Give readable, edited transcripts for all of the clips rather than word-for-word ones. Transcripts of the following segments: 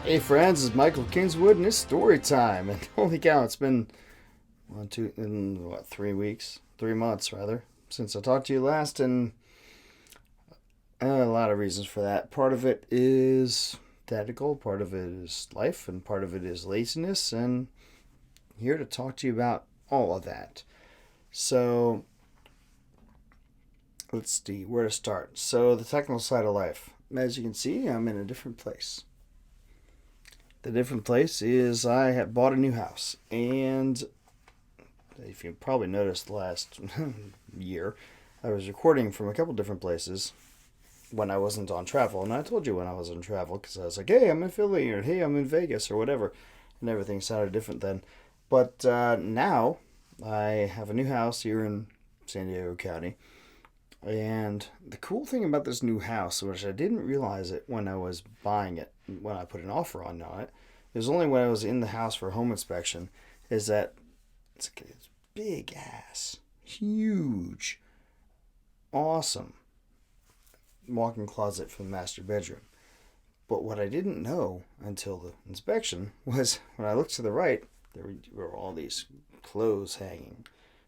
Hey friends, it's Michael Kingswood and it's story time. And holy cow, it's been 3 weeks, 3 months rather, since I talked to you last, and a lot of reasons for that. Part of it is tactical, part of it is life, and part of it is laziness. And here to talk to you about all of that. So let's see where to start. So the technical side of life. As you can see, I'm in a different place. The different place is I have bought a new house, and if you probably noticed last year, I was recording from a couple different places when I wasn't on travel, and I told you when I was on travel because I was like, "Hey, I'm in Philly," or "Hey, I'm in Vegas," or whatever, and everything sounded different then. But now I have a new house here in San Diego County, and the cool thing about this new house, which I didn't realize it when I was buying it, when I put an offer on it, it was only when I was in the house for home inspection, is that it's big ass, huge, awesome walk-in closet for the master bedroom. But what I didn't know until the inspection was when I looked to the right, there were all these clothes hanging.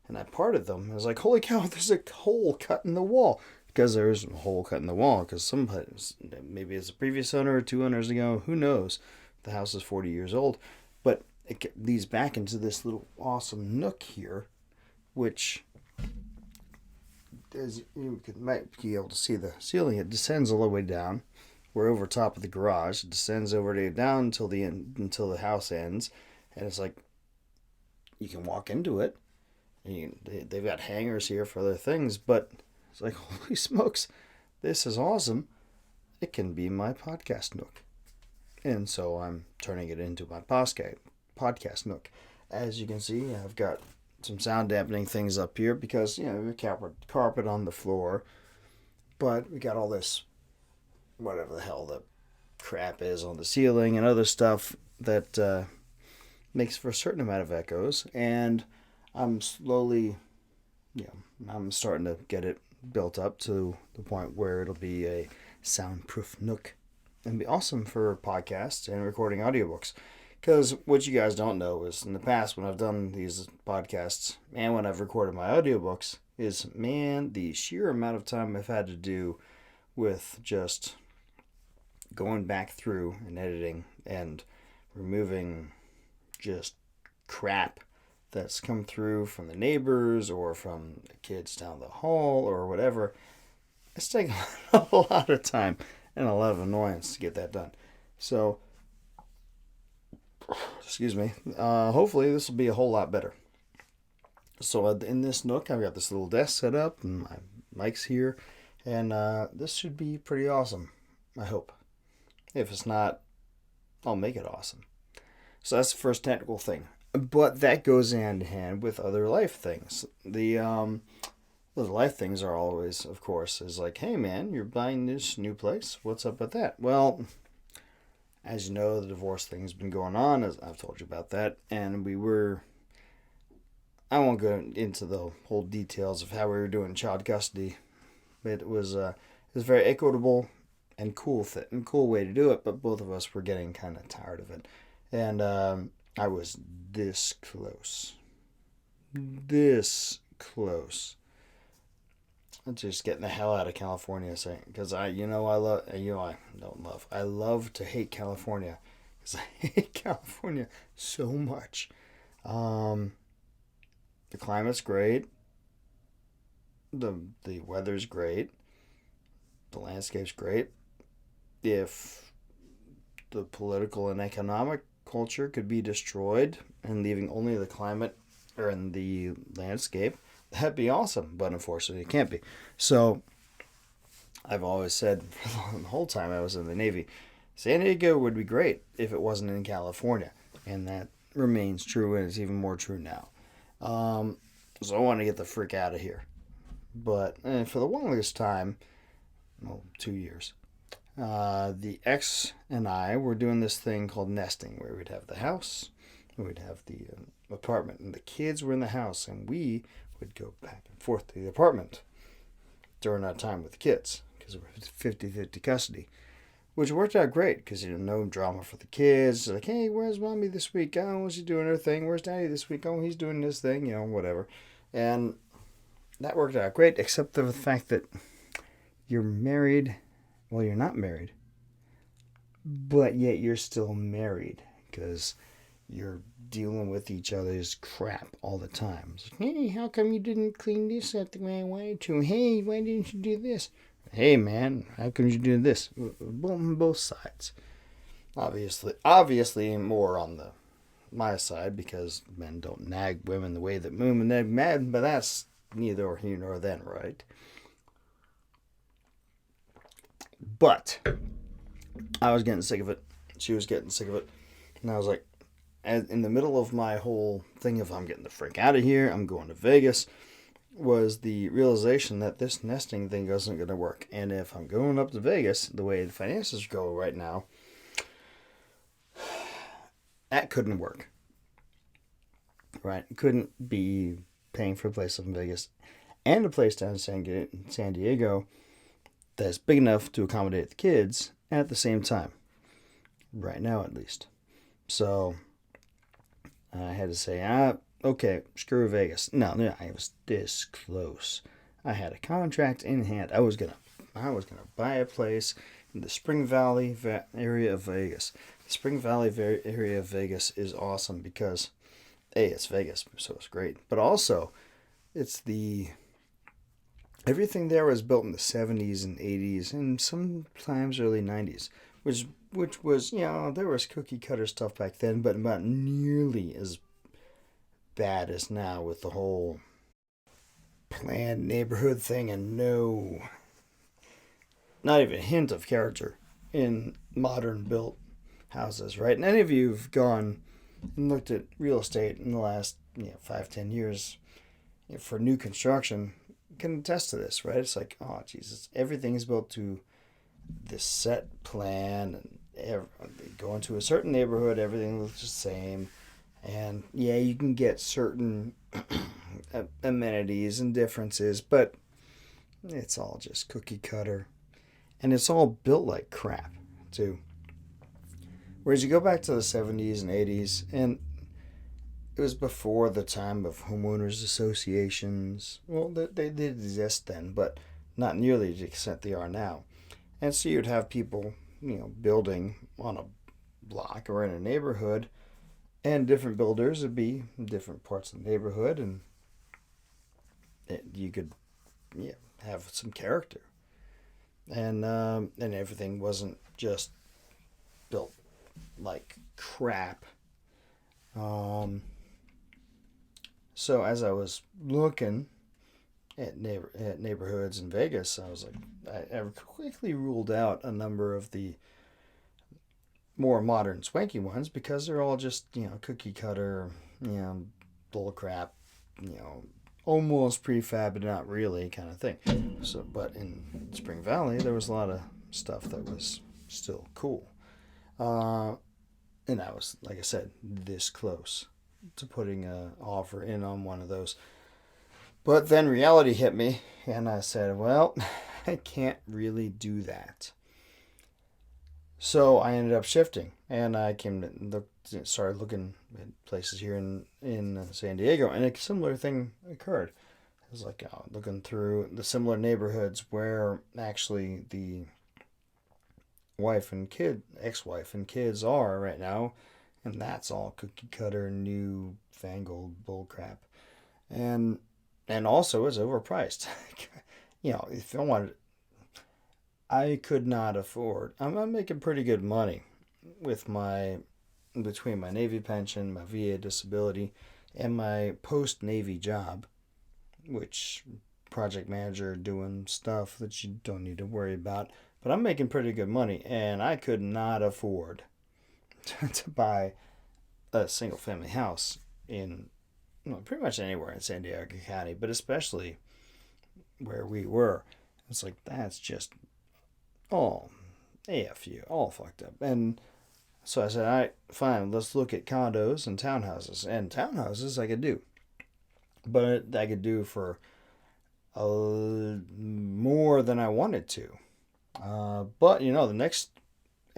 And I parted them. I was like, holy cow, there's a hole cut in the wall. Because there is a hole cut in the wall. Because sometimes, maybe it's a previous owner or two owners ago, who knows? The house is 40 years old. But it leads back into this little awesome nook here, which, as might be able to see the ceiling, it descends all the way down. We're over top of the garage. It descends over to down until the house ends. And it's like, you can walk into it. They've got hangers here for other things, but it's like, holy smokes, this is awesome. It can be my podcast nook. And so I'm turning it into my podcast nook. As you can see, I've got some sound dampening things up here because, we carpet on the floor, but we got all this, whatever the hell the crap is on the ceiling and other stuff that makes for a certain amount of echoes. And I'm slowly, I'm starting to get it built up to the point where it'll be a soundproof nook and be awesome for podcasts and recording audiobooks. Because what you guys don't know is in the past when I've done these podcasts and when I've recorded my audiobooks is, man, the sheer amount of time I've had to do with just going back through and editing and removing just crap that's come through from the neighbors or from the kids down the hall or whatever. It's taken a lot of time and a lot of annoyance to get that done. So, excuse me, hopefully this will be a whole lot better. So in this nook, I've got this little desk set up and my mic's here, and this should be pretty awesome, I hope. If it's not, I'll make it awesome. So that's the first technical thing. But that goes hand in hand with other life things. The life things are always, of course, is like, hey man, you're buying this new place. What's up with that? Well, as you know, the divorce thing's been going on, as I've told you about that. And I won't go into the whole details of how we were doing child custody. But it was very equitable and cool way to do it. But both of us were getting kind of tired of it. And I was this close just getting the hell out of California, because I love to hate California, because I hate California so much. The climate's great, the weather's great, the landscape's great. If the political and economic culture could be destroyed and leaving only the climate or in the landscape, that'd be awesome. But unfortunately, it can't be. So I've always said the whole time I was in the Navy, San Diego would be great if it wasn't in California, and that remains true, and it's even more true now. So I want to get the frick out of here. But for the longest time, 2 years, the ex and I were doing this thing called nesting, where we'd have the house, we'd have the apartment, and the kids were in the house, and we would go back and forth to the apartment during our time with the kids, because we're 50-50 custody, which worked out great because no drama for the kids. Like, hey, where's mommy this week? Oh, she's doing her thing. Where's daddy this week? Oh, he's doing this thing. Whatever. And that worked out great, except for the fact that you're married. Well, you're not married, but yet you're still married because you're dealing with each other's crap all the time. It's like, hey, how come you didn't clean this up the way I wanted to? Hey, why didn't you do this? Hey, man, how come you do this? On both sides. Obviously, more on my side because men don't nag women the way that women nag men, but that's neither here nor then, right? But I was getting sick of it. She was getting sick of it. And I was like, in the middle of my whole thing of I'm getting the frick out of here, I'm going to Vegas, was the realization that this nesting thing isn't going to work. And if I'm going up to Vegas, the way the finances go right now, that couldn't work. Right? Couldn't be paying for a place up in Vegas and a place down in San Diego that's big enough to accommodate the kids at the same time. Right now, at least. So I had to say, okay, screw Vegas. No, I was this close. I had a contract in hand. I was gonna buy a place in the Spring Valley area of Vegas. The Spring Valley area of Vegas is awesome because, it's Vegas, so it's great. But also, everything there was built in the 70s and 80s and sometimes early 90s, which was, there was cookie cutter stuff back then, but not nearly as bad as now with the whole planned neighborhood thing and not even a hint of character in modern built houses, right? And any of you who've gone and looked at real estate in the last 5-10 years for new construction can attest to this, right? It's like, oh Jesus, everything is built to this set plan, and they go into a certain neighborhood, everything looks the same, and you can get certain amenities and differences, but it's all just cookie cutter, and it's all built like crap too. Whereas you go back to the 70s and 80s, and it was before the time of homeowners associations. Well, they did exist then, but not nearly to the extent they are now. And so you'd have people, building on a block or in a neighborhood, and different builders would be in different parts of the neighborhood, and you could have some character. And everything wasn't just built like crap. So as I was looking at neighborhoods in Vegas, I was like, I quickly ruled out a number of the more modern, swanky ones because they're all just cookie cutter, bull crap, almost prefab but not really kind of thing. So, but in Spring Valley, there was a lot of stuff that was still cool, and I was, like I said, this close to putting an offer in on one of those. But then reality hit me, and I said, well, I can't really do that. So I ended up shifting, and I started looking at places here in San Diego, and a similar thing occurred. I was like looking through the similar neighborhoods where actually the ex-wife and kids are right now, and that's all cookie cutter, new fangled bullcrap, and also it's overpriced. If I wanted, I could not afford. I'm making pretty good money with between my Navy pension, my VA disability, and my post-Navy job, which project manager doing stuff that you don't need to worry about. But I'm making pretty good money, and I could not afford to buy a single family house in pretty much anywhere in San Diego County, but especially where we were. It's like, that's just all AFU, all fucked up. And so I said, all right, fine, let's look at condos and townhouses. And townhouses I could do, but I could do for more than I wanted to. But the next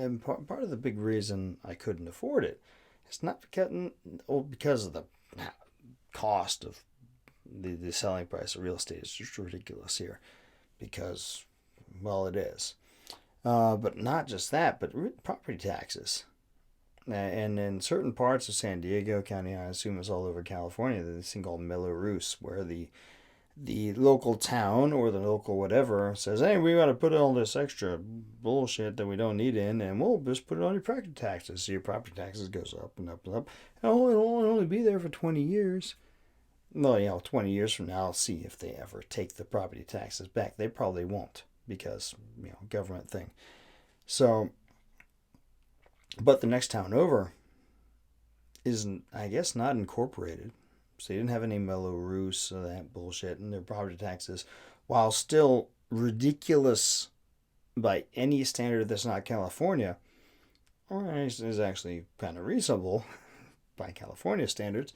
And part of the big reason I couldn't afford it, it's not because of the cost of the selling price of real estate is just ridiculous here. Because, well, it is. But not just that, but property taxes. And in certain parts of San Diego County, I assume it's all over California, there's this thing called Mello-Roos, where the local town or the local whatever says, hey, we got to put all this extra bullshit that we don't need in, and we'll just put it on your property taxes. So your property taxes goes up and up and up. Oh, it'll only be there for 20 years. Well, 20 years from now, I'll see if they ever take the property taxes back. They probably won't because, government thing. So, but the next town over isn't, I guess, not incorporated. So they didn't have any Mello-Roos or that bullshit in their property taxes, while still ridiculous by any standard that's not California, or is actually kind of reasonable by California standards.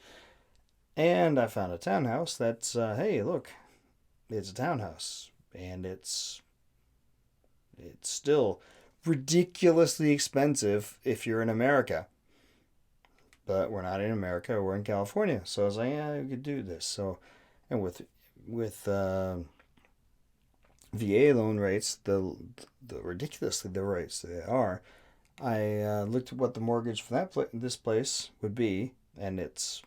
And I found a townhouse that's, hey, look, it's a townhouse, and it's still ridiculously expensive if you're in America. But we're not in America, we're in California. So I was like, yeah, we could do this. So, and with VA loan rates, the ridiculously the rates they are, I looked at what the mortgage for this place would be, and it's,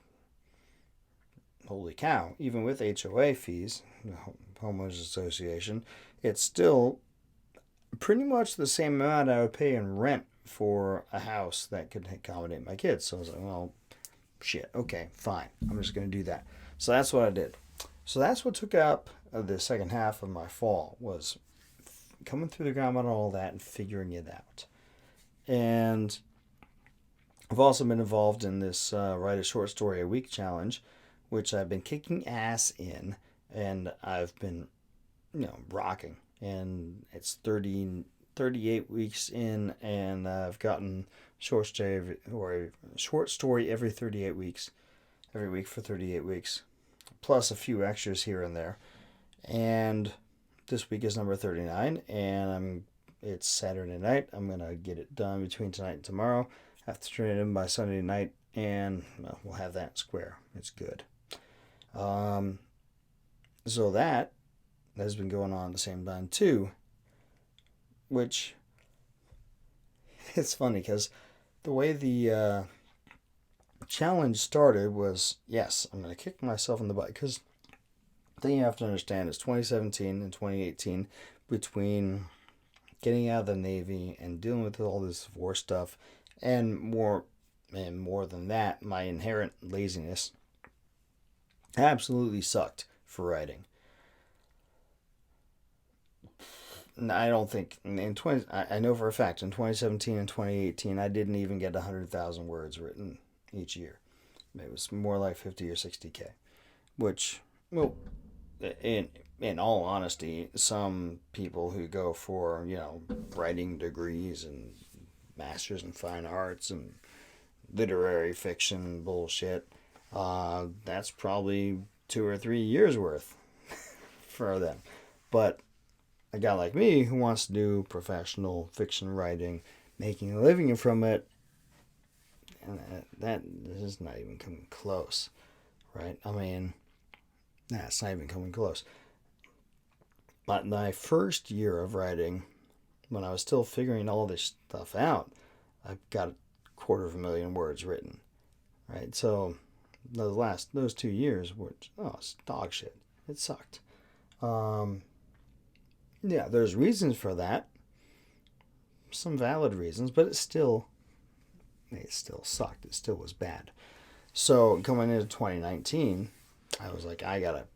holy cow, even with HOA fees, homeowners association, it's still pretty much the same amount I would pay in rent for a house that could accommodate my kids. So I was like, well, shit, okay, fine. I'm just going to do that. So that's what I did. So that's what took up the second half of my fall, was coming through the ground on all that and figuring it out. And I've also been involved in this write a short story a week challenge, which I've been kicking ass in, and I've been, rocking. And it's 38 weeks in, and I've gotten short story every 38 weeks, every week for 38 weeks, plus a few extras here and there. And this week is number 39, and it's Saturday night. I'm gonna get it done between tonight and tomorrow. I have to turn it in by Sunday night, and we'll have that square. It's good. So that has been going on at the same time too, which it's funny because the way the challenge started was, yes, I'm going to kick myself in the butt, because the thing you have to understand is 2017 and 2018, between getting out of the Navy and dealing with all this divorce stuff, and more than that, my inherent laziness absolutely sucked for writing. I don't think I know for a fact in 2017 and 2018 I didn't even get 100,000 words written each year. It was more like 50 or 60K, which, well, in all honesty, some people who go for, writing degrees and masters in fine arts and literary fiction bullshit, that's probably 2 or 3 years worth for them. But a guy like me who wants to do professional fiction writing, making a living from it, and that is not even coming close, right? I mean, it's not even coming close. But my first year of writing, when I was still figuring all this stuff out, I got 250,000 words written, right? So those 2 years were, it's dog shit. It sucked. Yeah, there's reasons for that. Some valid reasons, but it still sucked. It still was bad. So coming into 2019, I was like, I gotta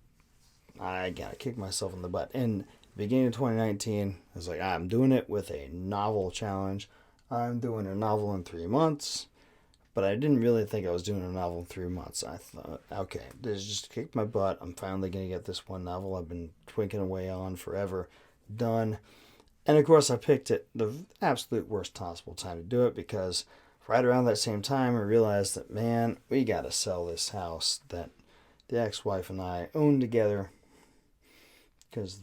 kick myself in the butt. And beginning of 2019, I was like, I'm doing it with a novel challenge. I'm doing a novel in 3 months. But I didn't really think I was doing a novel in 3 months. I thought, okay, this is just kick my butt. I'm finally going to get this one novel I've been twinking away on forever done. And of course, I picked the absolute worst possible time to do it, because right around that same time, I realized that, man, we got to sell this house that the ex-wife and I owned together, because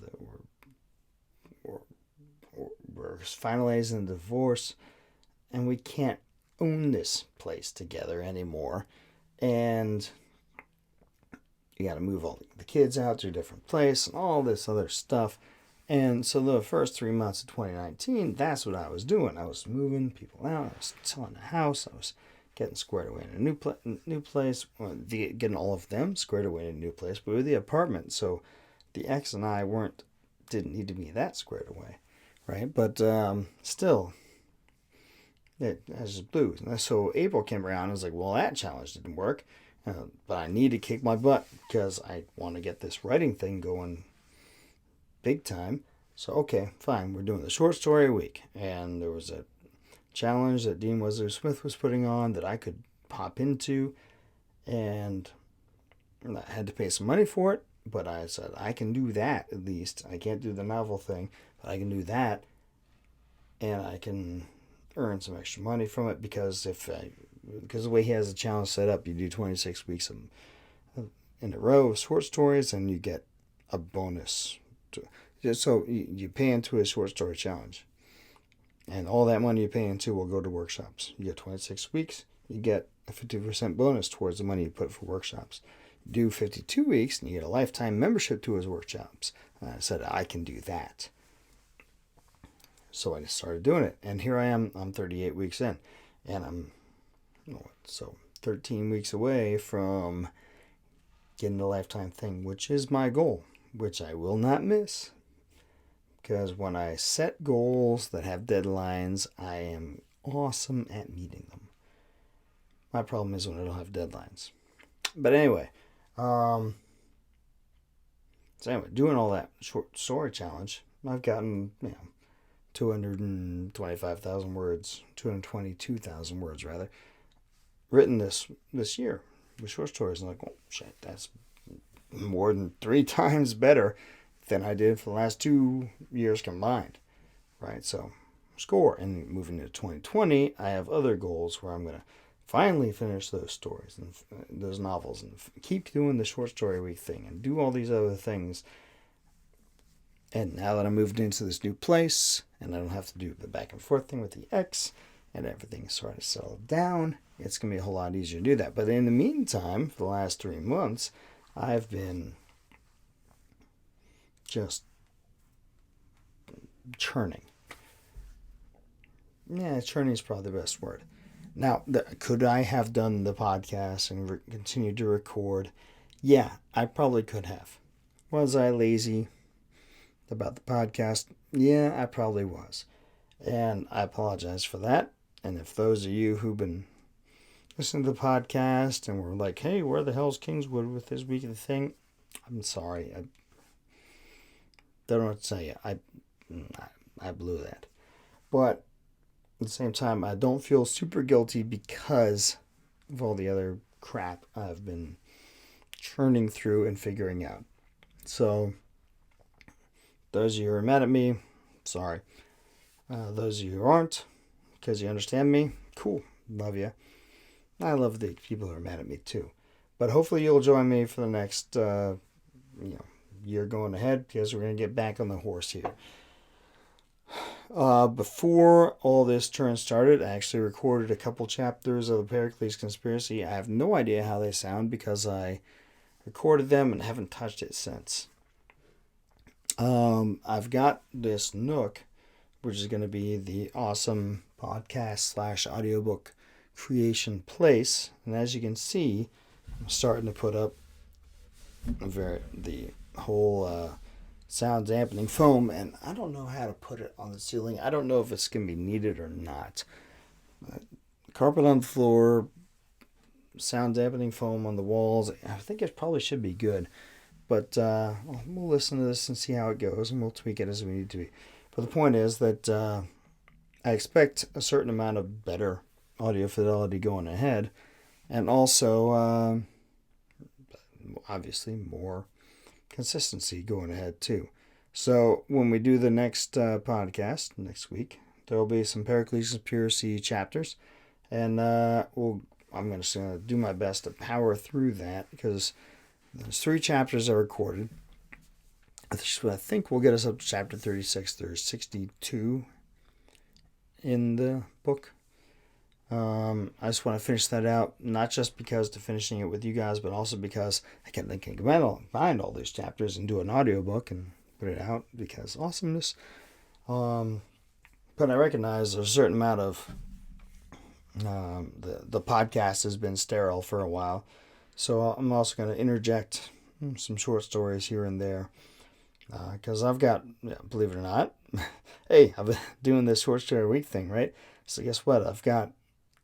we're finalizing the divorce. and we can't own this place together anymore. And you got to move all the kids out to a different place and all this other stuff. And so the first 3 months of 2019, that's what I was doing. I was moving people out. I was selling the house. I was getting squared away in a new place. Getting all of them squared away in a new place. But with the apartment, so the ex and I didn't need to be that squared away, right? But still, it has blew. So April came around and was like, well, that challenge didn't work. But I need to kick my butt because I want to get this writing thing going big time. So, okay, fine. We're doing the short story a week. And there was a challenge that Dean Wesley Smith was putting on that I could pop into. And I had to pay some money for it. But I said, I can do that at least. I can't do the novel thing, but I can do that. And I can earn some extra money from it because because the way he has the challenge set up, you do 26 weeks in a row of short stories and you get a bonus. So you pay into a short story challenge. And all that money you pay into will go to workshops. You get 26 weeks, you get a 50% bonus towards the money you put for workshops. You do 52 weeks and you get a lifetime membership to his workshops. And I said, I can do that. So I just started doing it. And here I am, I'm 38 weeks in. And I'm 13 weeks away from getting the lifetime thing, which is my goal, which I will not miss. Because when I set goals that have deadlines, I am awesome at meeting them. My problem is when I don't have deadlines. But anyway, doing all that short story challenge, I've gotten 225,000 words, 222,000 words rather, written this year with short stories. And I'm like, oh shit, that's more than 3 times better than I did for the last 2 years combined, right? So score. And moving into 2020, I have other goals where I'm going to finally finish those stories and those novels and keep doing the short story week thing and do all these other things. And now that I moved into this new place and I don't have to do the back and forth thing with the ex and everything's sort of settled down, it's going to be a whole lot easier to do that. But in the meantime, for the last 3 months, I've been just churning. Yeah, churning is probably the best word. Now, could I have done the podcast and continued to record? Yeah, I probably could have. Was I lazy about the podcast? Yeah, I probably was. And I apologize for that. And if those of you who've been listening to the podcast and were like, hey, where the hell's Kingswood with this week of the thing? I'm sorry. I don't know what to tell you. I blew that. But at the same time, I don't feel super guilty because of all the other crap I've been churning through and figuring out. So, those of you who are mad at me, sorry. Those of you who aren't, because you understand me, cool, love you. I love the people who are mad at me too. But hopefully you'll join me for the next year going ahead, because we're going to get back on the horse here. Before all this turn started, I actually recorded a couple chapters of the Pericles Conspiracy. I have no idea how they sound because I recorded them and haven't touched it since. I've got this Nook, which is going to be the awesome podcast / audiobook creation place. And as you can see, I'm starting to put up the whole sound dampening foam, and I don't know how to put it on the ceiling. I don't know if it's going to be needed or not. Carpet on the floor, sound dampening foam on the walls. I think it probably should be good. But we'll listen to this and see how it goes, and we'll tweak it as we need to be. But the point is that I expect a certain amount of better audio fidelity going ahead, and also, obviously, more consistency going ahead too. So when we do the next podcast next week, there will be some Pericles Conspiracy chapters, and I'm going to do my best to power through that, because there's 3 chapters I recorded. I think we'll get us up to chapter 36. There's 62 in the book. I just want to finish that out, not just because to finishing it with you guys, but also because I can combine all these chapters and do an audiobook and put it out because awesomeness. But I recognize there's a certain amount of the podcast has been sterile for a while, so I'm also going to interject some short stories here and there because I've got, believe it or not, hey, I've been doing this short story week thing, right? So guess what? I've got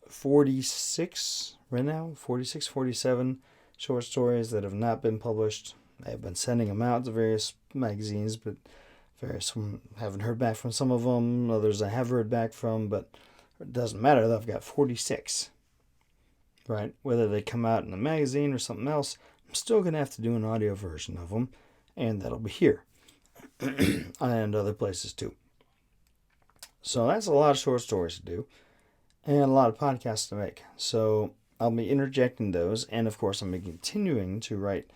46 right now, 46, 47 short stories that have not been published. I've been sending them out to various magazines, but haven't heard back from some of them. Others I have heard back from, but it doesn't matter. I've got 46, right? Whether they come out in a magazine or something else, I'm still going to have to do an audio version of them, and that'll be here and other places too. So that's a lot of short stories to do and a lot of podcasts to make. So I'll be interjecting those, and of course, I'll be continuing to write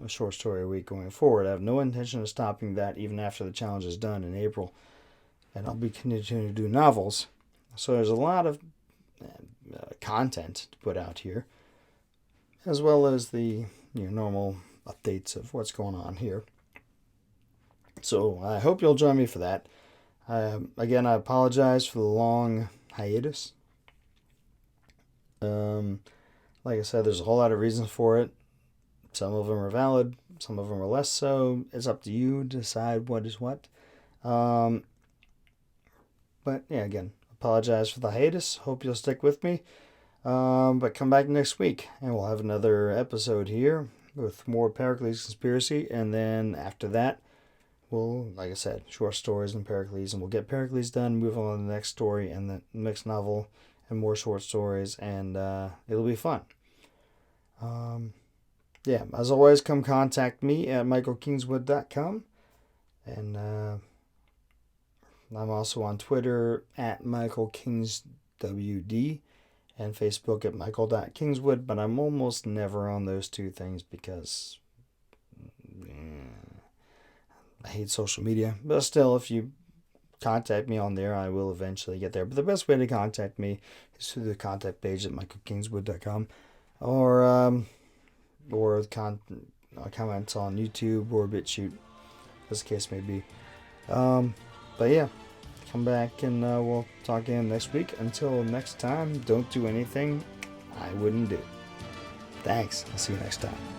a short story a week going forward. I have no intention of stopping that even after the challenge is done in April, and I'll be continuing to do novels. So there's a lot of content to put out here, as well as the normal updates of what's going on here. So I hope you'll join me for that. Again, I apologize for the long hiatus. Like I said, there's a whole lot of reasons for it. Some of them are valid, some of them are less so. It's up to you to decide what is what. But yeah, again, apologize for the hiatus. Hope you'll stick with me. But come back next week and we'll have another episode here with more Pericles Conspiracy. And then after that, we'll, like I said, short stories and Pericles. And we'll get Pericles done, move on to the next story and the next novel and more short stories. And it'll be fun. Yeah, as always, come contact me at michaelkingswood.com. And I'm also on Twitter at michaelkingswd and Facebook at michael.kingswood, but I'm almost never on those two things because I hate social media. But still, if you contact me on there, I will eventually get there. But the best way to contact me is through the contact page at michaelkingswood.com or comments on YouTube or BitChute, as the case may be. But yeah, come back and we'll talk again next week. Until next time, don't do anything I wouldn't do. Thanks. I'll see you next time.